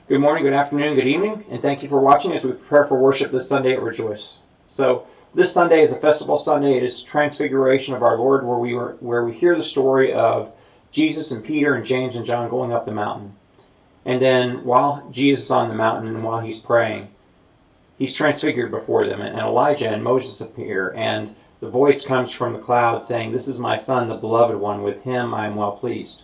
Good morning, good afternoon, good evening, and thank you for watching as we prepare for worship this Sunday at Rejoice. So this Sunday is a festival Sunday. It is Transfiguration of our Lord, where we hear the story of Jesus and Peter and James and John going up the mountain. And then while Jesus is on the mountain and while he's praying, he's transfigured before them, and Elijah and Moses appear, and the voice comes from the cloud saying, "This is my son, the beloved one. With him I am well pleased."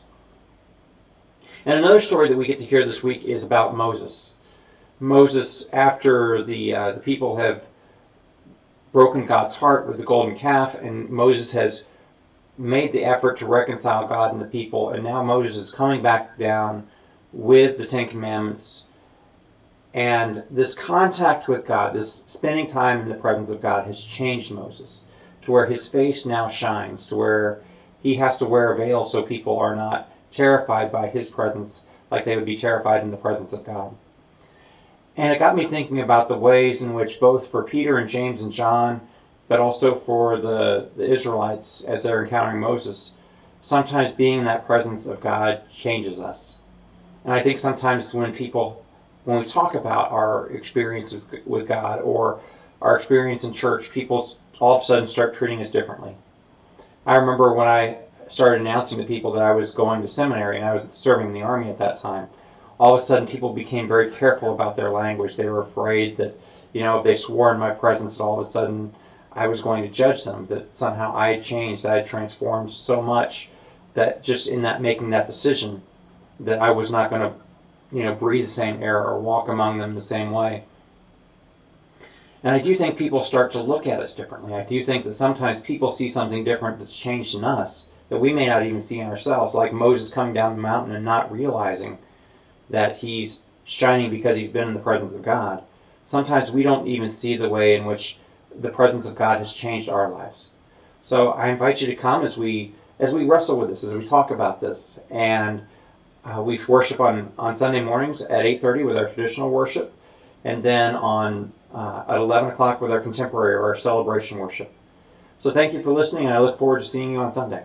And another story that we get to hear this week is about Moses. Moses, after the people have broken God's heart with the golden calf, and Moses has made the effort to reconcile God and the people, and now Moses is coming back down with the Ten Commandments. And this contact with God, this spending time in the presence of God, has changed Moses to where his face now shines, to where he has to wear a veil so people are not terrified by his presence like they would be terrified in the presence of God. And it got me thinking about the ways in which both for Peter and James and John, but also for the Israelites as they're encountering Moses, sometimes being in that presence of God changes us. And I think sometimes when we talk about our experience with God or our experience in church, people all of a sudden start treating us differently. I remember when I started announcing to people that I was going to seminary and I was serving in the Army at that time, all of a sudden people became very careful about their language. They were afraid that, if they swore in my presence, all of a sudden I was going to judge them, that somehow I had changed, I had transformed so much that just in that making that decision that I was not going to breathe the same air or walk among them the same way. And I do think people start to look at us differently. I do think that sometimes people see something different that's changed in us that we may not even see in ourselves, like Moses coming down the mountain and not realizing that he's shining because he's been in the presence of God. Sometimes we don't even see the way in which the presence of God has changed our lives. So I invite you to come as we wrestle with this, as we talk about this. And we worship on Sunday mornings at 8:30 with our traditional worship, and then at 11 o'clock with our contemporary or our celebration worship. So thank you for listening, and I look forward to seeing you on Sunday.